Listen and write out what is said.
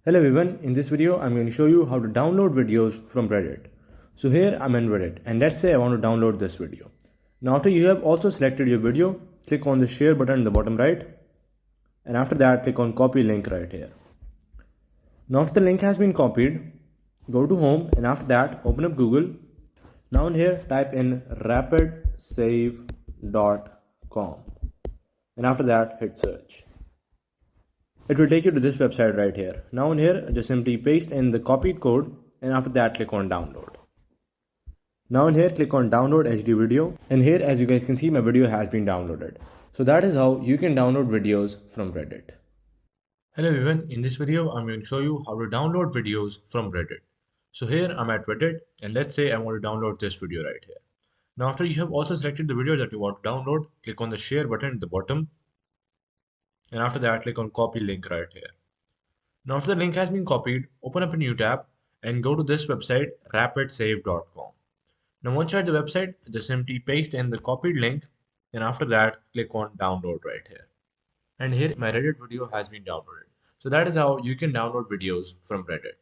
Hello everyone, in this video I'm going to show you how to download videos from Reddit. So here I'm in Reddit and let's say I want to download this video. Now after you have also selected your video, click on the share button in the bottom right and after that click on copy link right here. Now after the link has been copied, go to home and after that open up Google. Now in here type in rapidsave.com and after that hit search. It will take you to this website right here. Now in here, just simply paste in the copied code and after that click on download. Now in here, click on download HD video and here as you guys can see my video has been downloaded. So that is how you can download videos from Reddit. Hello everyone, in this video I'm going to show you how to download videos from Reddit. So here I'm at Reddit and let's say I want to download this video right here. Now after you have also selected the video that you want to download, click on the share button at the bottom and after that click on copy link right here. Now after the link has been copied, open up a new tab and go to this website rapidsave.com. Now once you're at the website, just simply paste in the copied link and after that click on download right here. And here my Reddit video has been downloaded. So that is how you can download videos from Reddit.